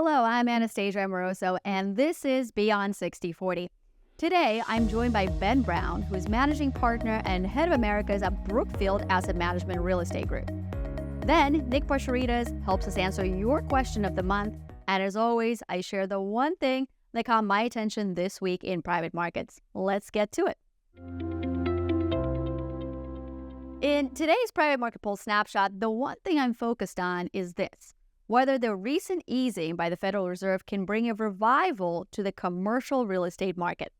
Hello, I'm Anastasia Amoroso, and this is Beyond 60/40. Today, I'm joined by Ben Brown, who is managing partner and head of Americas at Brookfield Asset Management Real Estate Group. Then, Nick Parcharidis helps us answer your question of the month, and as always, I share the one thing that caught my attention this week in private markets. Let's get to it. In today's private market poll snapshot, the one thing I'm focused on is this: whether the recent easing by the Federal Reserve can bring a revival to the commercial real estate market.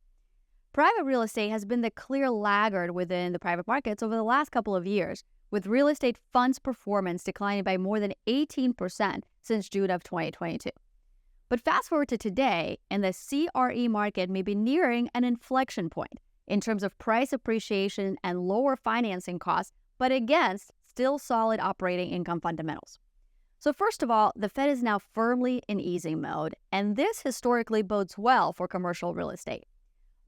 Private real estate has been the clear laggard within the private markets over the last couple of years, with real estate funds performance declining by more than 18% since June of 2022. But fast forward to today, and the CRE market may be nearing an inflection point in terms of price appreciation and lower financing costs, but against still solid operating income fundamentals. So first of all, the Fed is now firmly in easing mode, and this historically bodes well for commercial real estate.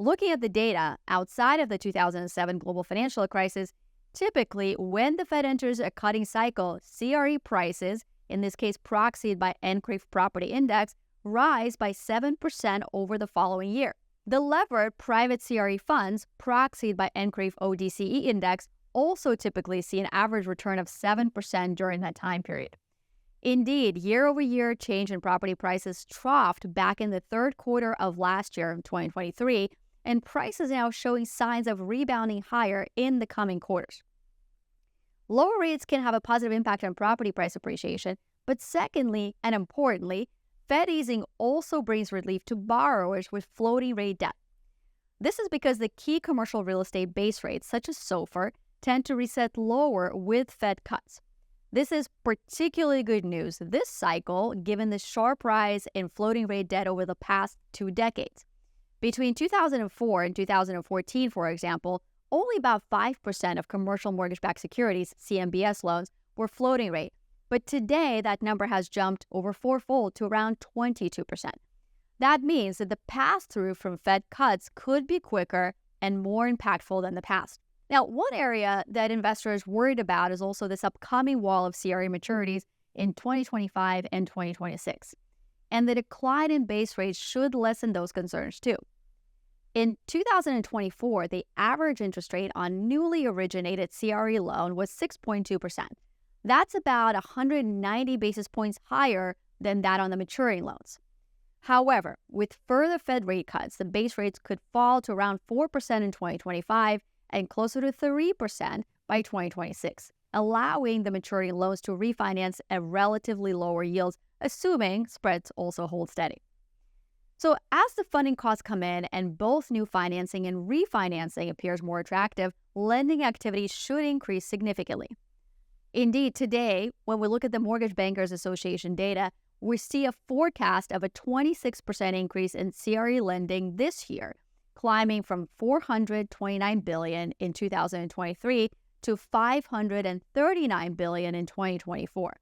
Looking at the data, outside of the 2007 global financial crisis, typically when the Fed enters a cutting cycle, CRE prices, in this case proxied by NCREIF Property Index, rise by 7% over the following year. The levered private CRE funds, proxied by NCREIF ODCE Index, also typically see an average return of 7% during that time period. Indeed, year-over-year change in property prices troughed back in the third quarter of last year, 2023, and prices are now showing signs of rebounding higher in the coming quarters. Lower rates can have a positive impact on property price appreciation, but secondly, and importantly, Fed easing also brings relief to borrowers with floating rate debt. This is because the key commercial real estate base rates, such as SOFR, tend to reset lower with Fed cuts. This is particularly good news this cycle, given the sharp rise in floating rate debt over the past 2 decades. Between 2004 and 2014, for example, only about 5% of commercial mortgage-backed securities, CMBS loans, were floating rate. But today, that number has jumped over fourfold to around 22%. That means that the pass-through from Fed cuts could be quicker and more impactful than the past. Now, one area that investors worried about is also this upcoming wall of CRE maturities in 2025 and 2026. And the decline in base rates should lessen those concerns too. In 2024, the average interest rate on newly originated CRE loan was 6.2%. That's about 190 basis points higher than that on the maturing loans. However, with further Fed rate cuts, the base rates could fall to around 4% in 2025 and closer to 3% by 2026, allowing the maturing loans to refinance at relatively lower yields, assuming spreads also hold steady. So as the funding costs come in and both new financing and refinancing appears more attractive, lending activity should increase significantly. Indeed, today, when we look at the Mortgage Bankers Association data, we see a forecast of a 26% increase in CRE lending this year, climbing from $429 billion in 2023 to $539 billion in 2024.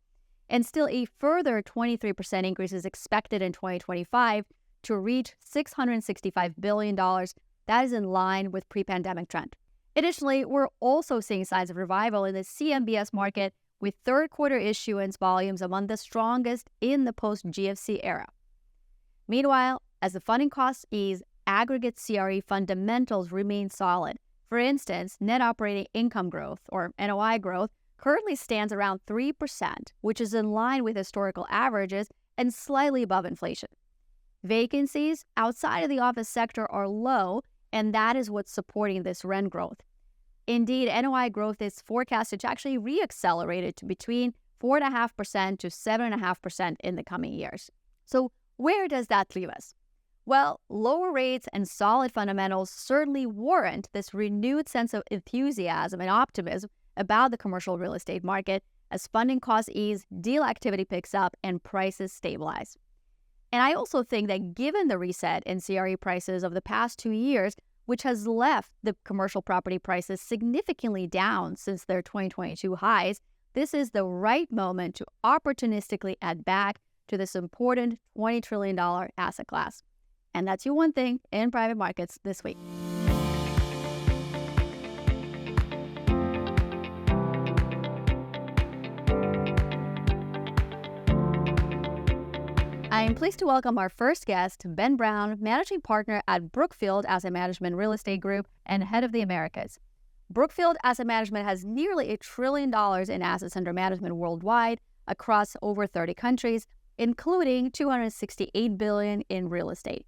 And still a further 23% increase is expected in 2025 to reach $665 billion. That is in line with pre-pandemic trend. Additionally, we're also seeing signs of revival in the CMBS market, with third quarter issuance volumes among the strongest in the post-GFC era. Meanwhile, as the funding costs ease, aggregate CRE fundamentals remain solid. For instance, net operating income growth, or NOI growth, currently stands around 3%, which is in line with historical averages and slightly above inflation. Vacancies outside of the office sector are low, and that is what's supporting this rent growth. Indeed, NOI growth is forecasted to actually re-accelerate to between 4.5% to 7.5% in the coming years. So where does that leave us? Well, lower rates and solid fundamentals certainly warrant this renewed sense of enthusiasm and optimism about the commercial real estate market as funding costs ease, deal activity picks up, and prices stabilize. And I also think that given the reset in CRE prices of the past 2 years, which has left the commercial property prices significantly down since their 2022 highs, this is the right moment to opportunistically add back to this important $20 trillion asset class. And that's your one thing in private markets this week. I'm pleased to welcome our first guest, Ben Brown, Managing Partner at Brookfield Asset Management Real Estate Group and Head of the Americas. Brookfield Asset Management has nearly $1 trillion in assets under management worldwide across over 30 countries, including $268 billion in real estate.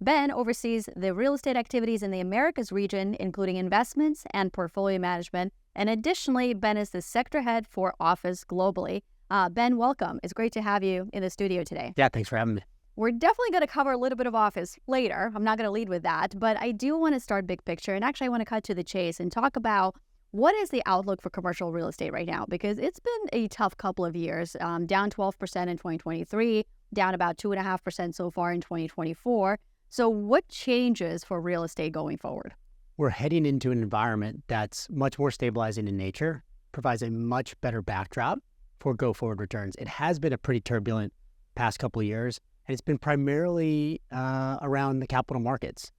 Ben oversees the real estate activities in the Americas region, including investments and portfolio management. And additionally, Ben is the sector head for office globally. Ben, welcome. It's great to have you in the studio today. Yeah, thanks for having me. We're definitely going to cover a little bit of office later. I'm not going to lead with that, but I do want to start big picture. And actually, I want to cut to the chase and talk about what is the outlook for commercial real estate right now? Because it's been a tough couple of years, down 12% in 2023, down about 2.5% so far in 2024. So what changes for real estate going forward? We're heading into an environment that's much more stabilizing in nature, provides a much better backdrop for go-forward returns. It has been a pretty turbulent past couple of years, and it's been primarily around the capital markets.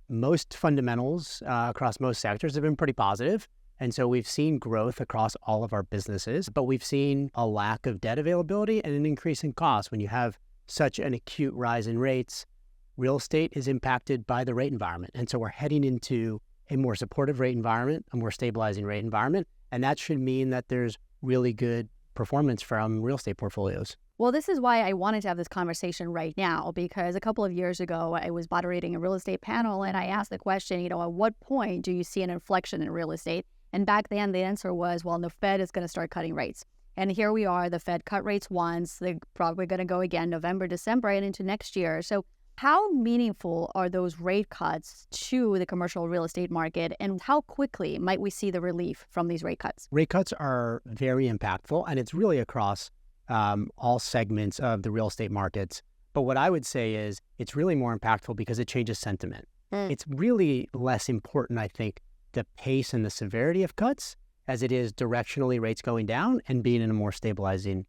Most fundamentals across most sectors have been pretty positive, and so we've seen growth across all of our businesses, but we've seen a lack of debt availability and an increase in costs. When you have such an acute rise in rates, real estate is impacted by the rate environment. And so we're heading into a more supportive rate environment, a more stabilizing rate environment, and that should mean that there's really good performance from real estate portfolios. Well, this is why I wanted to have this conversation right now, because a couple of years ago, I was moderating a real estate panel and I asked the question, at what point do you see an inflection in real estate? And back then, the answer was, well, the Fed is going to start cutting rates. And here we are, the Fed cut rates once, they're probably going to go again November, December, and into next year. So how meaningful are those rate cuts to the commercial real estate market, and how quickly might we see the relief from these rate cuts? Rate cuts are very impactful, and it's really across all segments of the real estate markets. But what I would say is it's really more impactful because it changes sentiment. It's really less important, I think, the pace and the severity of cuts as it is directionally rates going down and being in a more stabilizing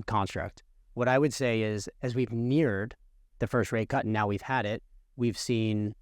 construct. What I would say is as we've neared the first rate cut, and now we've had it, we've seen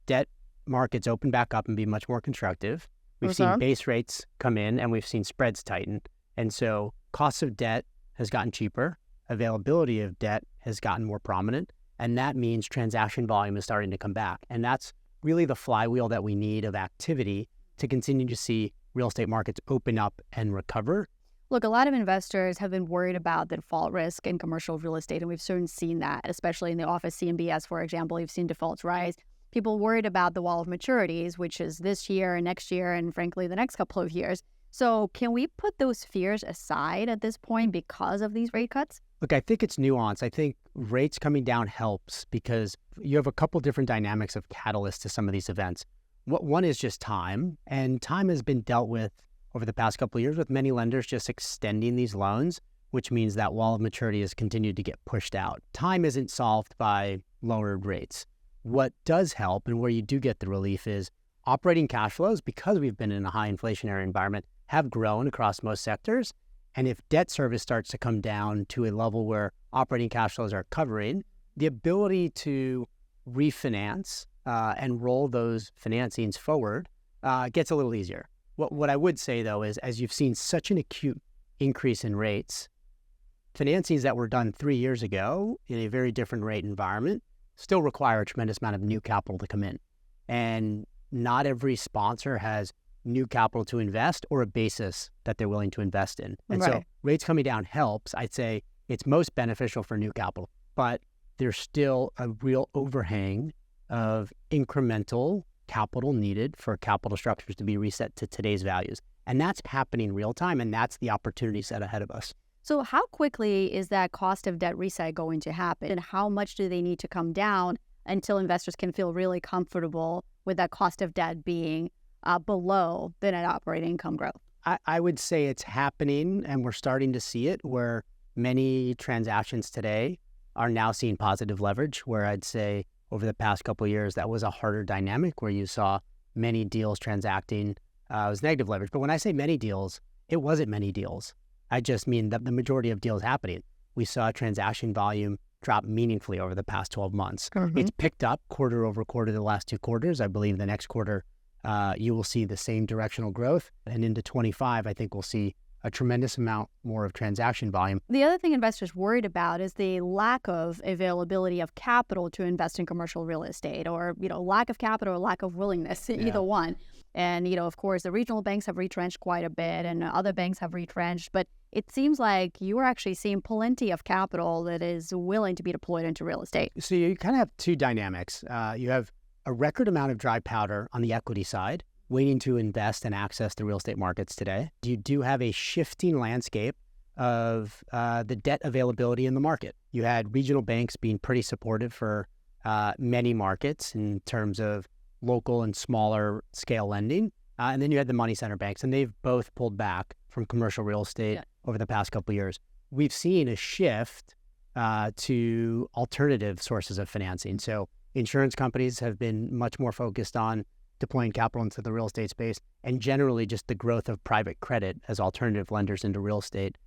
debt markets open back up and be much more constructive. We've seen base rates come in and we've seen spreads tighten. And so cost of debt has gotten cheaper, availability of debt has gotten more prominent, and that means transaction volume is starting to come back. And that's really the flywheel that we need of activity to continue to see real estate markets open up and recover. Look, a lot of investors have been worried about the default risk in commercial real estate, and we've certainly seen that, especially in the office CMBS, for example. We've seen defaults rise. People worried about the wall of maturities, which is this year and next year and, frankly, the next couple of years. So can we put those fears aside at this point because of these rate cuts? Look, I think it's nuanced. I think rates coming down helps because you have a couple different dynamics of catalysts to some of these events. One is just time, and time has been dealt with over the past couple of years with many lenders just extending these loans, which means that wall of maturity has continued to get pushed out. Time isn't solved by lowered rates. What does help and where you do get the relief is operating cash flows, because we've been in a high inflationary environment, have grown across most sectors. And if debt service starts to come down to a level where operating cash flows are covering, the ability to refinance and roll those financings forward gets a little easier. What I would say, though, is as you've seen such an acute increase in rates, financings that were done 3 years ago in a very different rate environment still require a tremendous amount of new capital to come in. And not every sponsor has new capital to invest or a basis that they're willing to invest in. And so rates coming down helps. I'd say it's most beneficial for new capital, but there's still a real overhang of incremental capital needed for capital structures to be reset to today's values. And that's happening real time, and that's the opportunity set ahead of us. So how quickly is that cost of debt reset going to happen? And how much do they need to come down until investors can feel really comfortable with that cost of debt being below the net operating income growth? I would say it's happening, and we're starting to see it where many transactions today are now seeing positive leverage, where I'd say over the past couple of years, that was a harder dynamic where you saw many deals transacting. It was negative leverage. But when I say many deals, it wasn't many deals. I just mean that the majority of deals happening. We saw transaction volume drop meaningfully over the past 12 months. It's picked up quarter over quarter the last 2 quarters. I believe the next quarter, you will see the same directional growth. And into 25, I think we'll see a tremendous amount more of transaction volume. The other thing investors worried about is the lack of availability of capital to invest in commercial real estate, or, lack of capital or lack of willingness, either one. And, of course, the regional banks have retrenched quite a bit and other banks have retrenched, but it seems like you are actually seeing plenty of capital that is willing to be deployed into real estate. So you kind of have two dynamics. You have a record amount of dry powder on the equity side, waiting to invest and access the real estate markets today. You do have a shifting landscape of the debt availability in the market. You had regional banks being pretty supportive for many markets in terms of local and smaller scale lending. And then you had the money center banks, and they've both pulled back from commercial real estate over the past couple of years. We've seen a shift to alternative sources of financing. So insurance companies have been much more focused on deploying capital into the real estate space, and generally just the growth of private credit as alternative lenders into real estate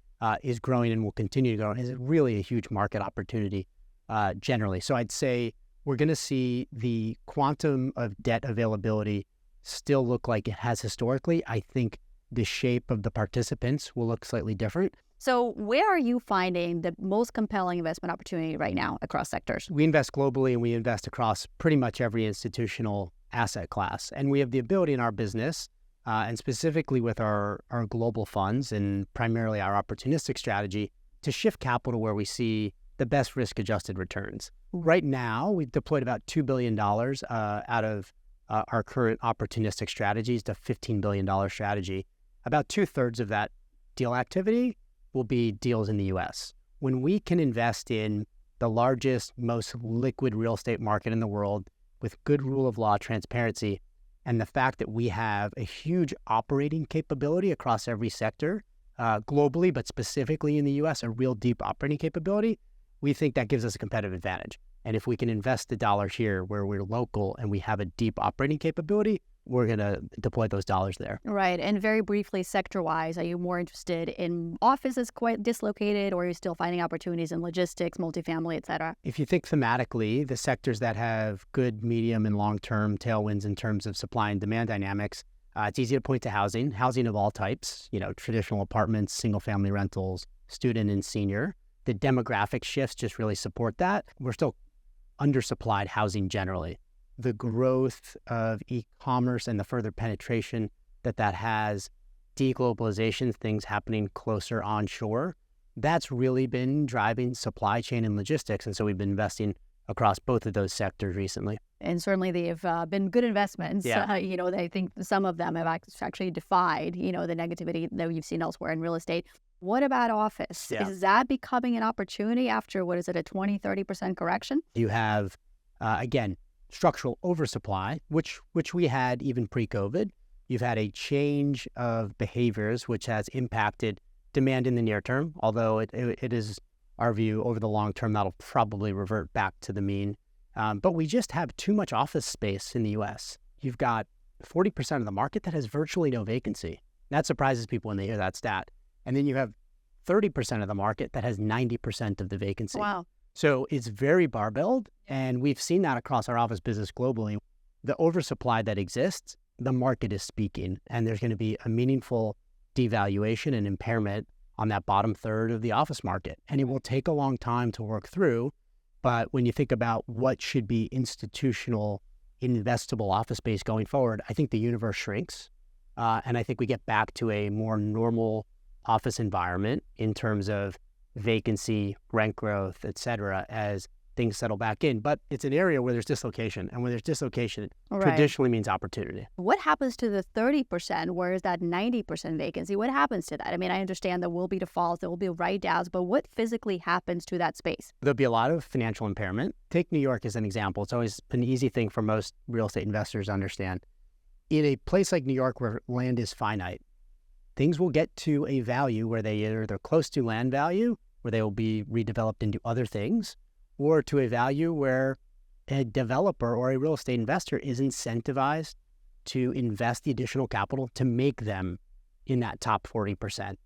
is growing and will continue to grow. And is really a huge market opportunity generally. So I'd say we're going to see the quantum of debt availability still look like it has historically. I think the shape of the participants will look slightly different. So where are you finding the most compelling investment opportunity right now across sectors? We invest globally, and we invest across pretty much every institutional asset class. And we have the ability in our business, and specifically with our global funds and primarily our opportunistic strategy, to shift capital where we see the best risk-adjusted returns. Right now, we've deployed about $2 billion out of our current opportunistic strategies, the $15 billion strategy. About 2/3 of that deal activity will be deals in the U.S. When we can invest in the largest, most liquid real estate market in the world with good rule of law transparency, and the fact that we have a huge operating capability across every sector globally, but specifically in the U.S., a real deep operating capability, we think that gives us a competitive advantage. And if we can invest the dollars here where we're local and we have a deep operating capability, we're going to deploy those dollars there. Right. And very briefly, sector-wise, are you more interested in offices quite dislocated, or are you still finding opportunities in logistics, multifamily, et cetera? If you think thematically, the sectors that have good medium and long-term tailwinds in terms of supply and demand dynamics, it's easy to point to housing of all types, traditional apartments, single-family rentals, student and senior. The demographic shifts just really support that. We're still undersupplied housing generally. The growth of e-commerce and the further penetration that has, deglobalization, things happening closer onshore, that's really been driving supply chain and logistics. And so we've been investing across both of those sectors recently. And certainly they've been good investments. Yeah. I think some of them have actually defied, the negativity that you've seen elsewhere in real estate. What about office? Yeah. Is that becoming an opportunity after, a 20-30% correction? You have, again, structural oversupply, which we had even pre-COVID. You've had a change of behaviors, which has impacted demand in the near term, although it is our view over the long term that'll probably revert back to the mean. But we just have too much office space in the U.S. You've got 40% of the market that has virtually no vacancy. That surprises people when they hear that stat. And then you have 30% of the market that has 90% of the vacancy. Wow. So it's very barbelled, and we've seen that across our office business globally. The oversupply that exists, the market is speaking, and there's going to be a meaningful devaluation and impairment on that bottom third of the office market. And it will take a long time to work through, but when you think about what should be institutional, investable office space going forward, I think the universe shrinks, and I think we get back to a more normal office environment in terms of vacancy, rent growth, et cetera, as things settle back in. But it's an area where there's dislocation, and when there's dislocation, traditionally means opportunity. What happens to the 30%? Where is that 90% vacancy? What happens to that? I mean, I understand there will be defaults, there will be write-downs, but what physically happens to that space? There'll be a lot of financial impairment. Take New York as an example. It's always an easy thing for most real estate investors to understand. In a place like New York where land is finite, things will get to a value where they're close to land value, where they will be redeveloped into other things, or to a value where a developer or a real estate investor is incentivized to invest the additional capital to make them in that top 40%.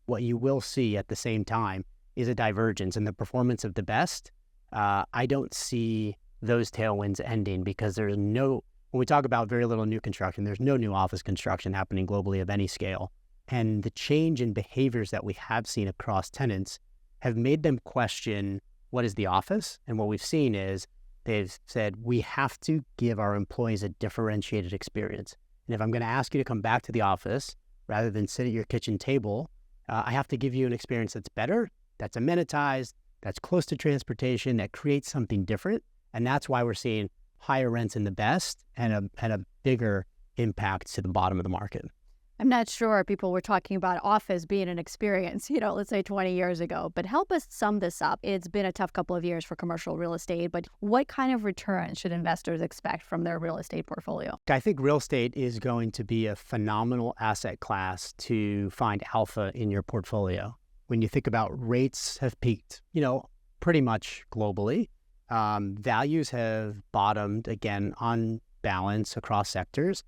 What you will see at the same time is a divergence in the performance of the best. I don't see those tailwinds ending because when we talk about very little new construction, there's no new office construction happening globally of any scale. And the change in behaviors that we have seen across tenants have made them question what is the office. And what we've seen is they've said, we have to give our employees a differentiated experience. And if I'm going to ask you to come back to the office rather than sit at your kitchen table, I have to give you an experience that's better, that's amenitized, that's close to transportation, that creates something different. And that's why we're seeing higher rents in the best and a bigger impact to the bottom of the market. I'm not sure people were talking about office being an experience, let's say 20 years ago, but help us sum this up. It's been a tough couple of years for commercial real estate, but what kind of return should investors expect from their real estate portfolio? I think real estate is going to be a phenomenal asset class to find alpha in your portfolio. When you think about rates have peaked, pretty much globally. Values have bottomed again on balance across sectors.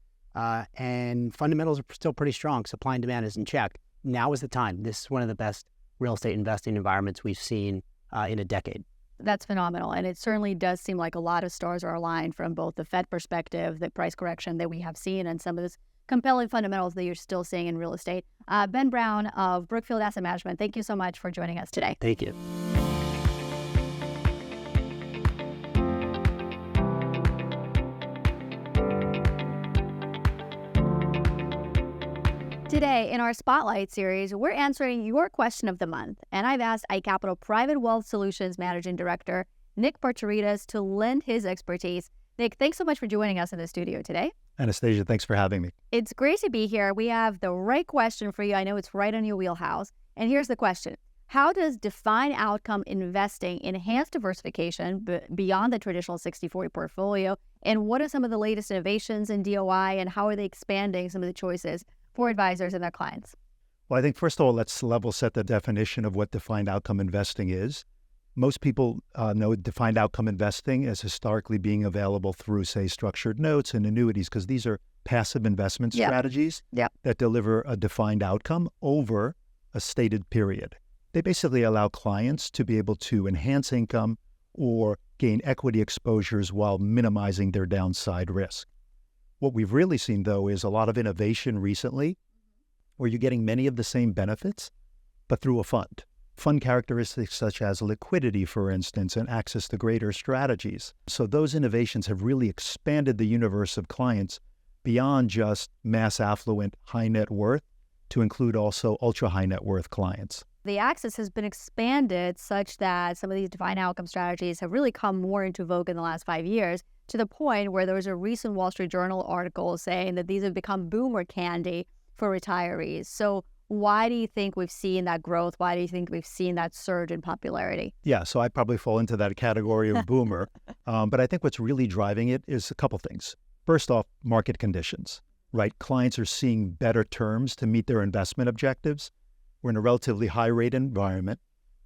And fundamentals are still pretty strong. Supply and demand is in check. Now is the time. This is one of the best real estate investing environments we've seen in a decade. That's phenomenal. And it certainly does seem like a lot of stars are aligned from both the Fed perspective, the price correction that we have seen, and some of this compelling fundamentals that you're still seeing in real estate. Ben Brown of Brookfield Asset Management, thank you so much for joining us today. Thank you. Today, in our Spotlight series, we're answering your question of the month, and I've asked iCapital Private Wealth Solutions Managing Director Nick Parcharidis to lend his expertise. Nick, thanks so much for joining us in the studio today. Anastasia, thanks for having me. It's great to be here. We have the right question for you. I know it's right on your wheelhouse. And here's the question. How does defined outcome investing enhance diversification beyond the traditional 60/40 portfolio? And what are some of the latest innovations in DOI, and how are they expanding some of the choices for advisors and their clients? Well, I think first of all, let's level set the definition of what defined outcome investing is. Most people know defined outcome investing as historically being available through, say, structured notes and annuities, because these are passive investment strategies that deliver a defined outcome over a stated period. They basically allow clients to be able to enhance income or gain equity exposures while minimizing their downside risk. What we've really seen, though, is a lot of innovation recently where you're getting many of the same benefits, but through a fund. Fund characteristics such as liquidity, for instance, and access to greater strategies. So those innovations have really expanded the universe of clients beyond just mass affluent, high net worth to include also ultra high net worth clients. The access has been expanded such that some of these defined outcome strategies have really come more into vogue in the last 5 years, to the point where there was a recent Wall Street Journal article saying that these have become boomer candy for retirees. So why do you think we've seen that growth? Why do you think we've seen that surge in popularity? Yeah, so I probably fall into that category of boomer. But I think what's really driving it is a couple things. First off, market conditions, right? Clients are seeing better terms to meet their investment objectives. We're in a relatively high rate environment.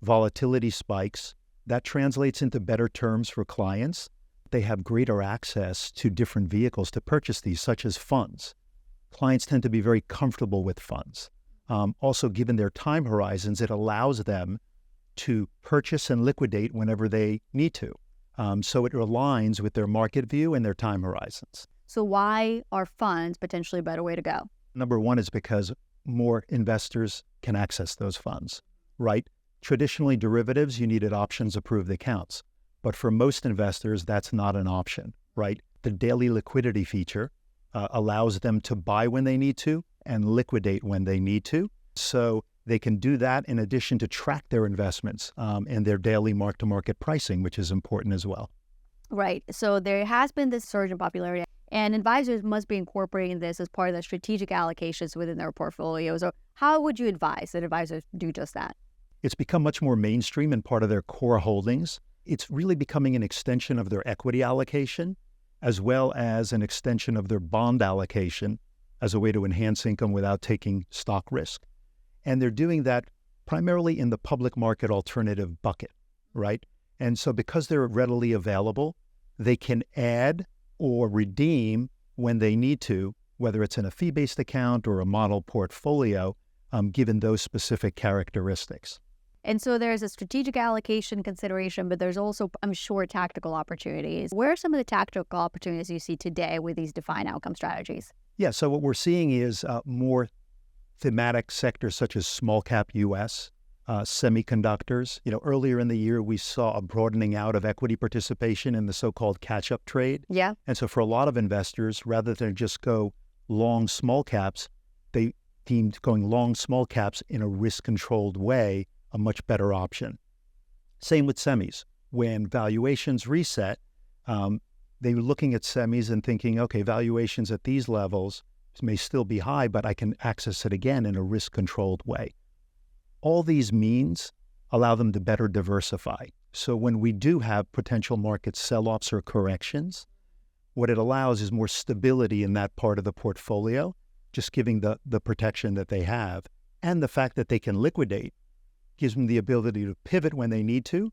Volatility spikes. That translates into better terms for clients. They have greater access to different vehicles to purchase these, such as funds. Clients tend to be very comfortable with funds. Also, given their time horizons, it allows them to purchase and liquidate whenever they need to. So it aligns with their market view and their time horizons. So why are funds potentially a better way to go? Number one is because more investors can access those funds, right? Traditionally, derivatives, you needed options-approved accounts. But for most investors, that's not an option, right? The daily liquidity feature allows them to buy when they need to and liquidate when they need to. So they can do that in addition to track their investments and their daily mark-to-market pricing, which is important as well. Right. So there has been this surge in popularity, and advisors must be incorporating this as part of the strategic allocations within their portfolios. So how would you advise that advisors do just that? It's become much more mainstream and part of their core holdings. It's really becoming an extension of their equity allocation, as well as an extension of their bond allocation as a way to enhance income without taking stock risk. And they're doing that primarily in the public market alternative bucket, right? And so because they're readily available, they can add or redeem when they need to, whether it's in a fee-based account or a model portfolio, given those specific characteristics. And so there's a strategic allocation consideration, but there's also, I'm sure, tactical opportunities. Where are some of the tactical opportunities you see today with these defined outcome strategies? Yeah, so what we're seeing is more thematic sectors such as small cap US, semiconductors. Earlier in the year, we saw a broadening out of equity participation in the so-called catch-up trade. Yeah. And so for a lot of investors, rather than just go long small caps, they deemed going long small caps in a risk-controlled way a much better option. Same with semis. When valuations reset, they were looking at semis and thinking, okay, valuations at these levels may still be high, but I can access it again in a risk-controlled way. All these means allow them to better diversify. So when we do have potential market sell-offs or corrections, what it allows is more stability in that part of the portfolio, just giving the protection that they have. And the fact that they can liquidate gives them the ability to pivot when they need to,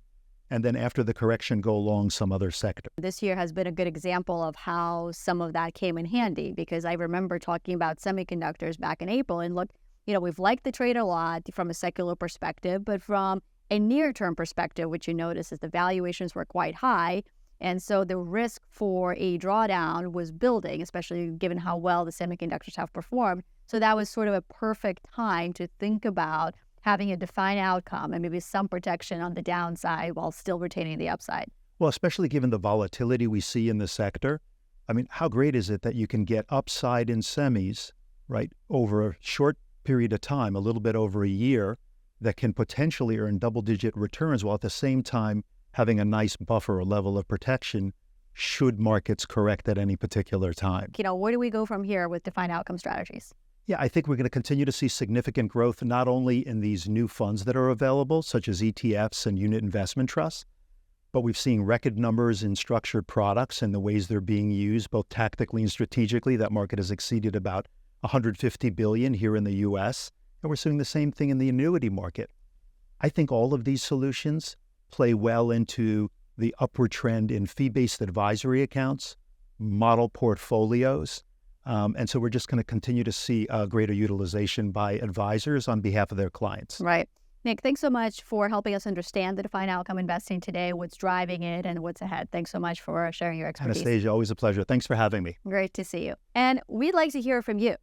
and then after the correction, go along some other sector. This year has been a good example of how some of that came in handy, because I remember talking about semiconductors back in April, and look, we've liked the trade a lot from a secular perspective, but from a near-term perspective, what you notice is the valuations were quite high, and so the risk for a drawdown was building, especially given how well the semiconductors have performed. So that was sort of a perfect time to think about having a defined outcome and maybe some protection on the downside while still retaining the upside. Well, especially given the volatility we see in the sector. I mean, how great is it that you can get upside in semis, right, over a short period of time, a little bit over a year, that can potentially earn double-digit returns while at the same time having a nice buffer or level of protection should markets correct at any particular time. Where do we go from here with defined outcome strategies? Yeah, I think we're going to continue to see significant growth, not only in these new funds that are available, such as ETFs and unit investment trusts, but we've seen record numbers in structured products and the ways they're being used, both tactically and strategically. That market has exceeded about $150 billion here in the U.S., and we're seeing the same thing in the annuity market. I think all of these solutions play well into the upward trend in fee-based advisory accounts, model portfolios, and so we're just going to continue to see greater utilization by advisors on behalf of their clients. Right. Nick, thanks so much for helping us understand the defined outcome investing today, what's driving it, and what's ahead. Thanks so much for sharing your expertise. Anastasia, always a pleasure. Thanks for having me. Great to see you. And we'd like to hear from you.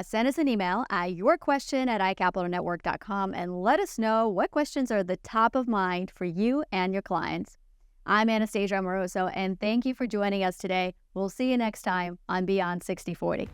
Send us an email at yourquestion@iCapitalNetwork.com and let us know what questions are the top of mind for you and your clients. I'm Anastasia Amoroso, and thank you for joining us today. We'll see you next time on Beyond 60/40.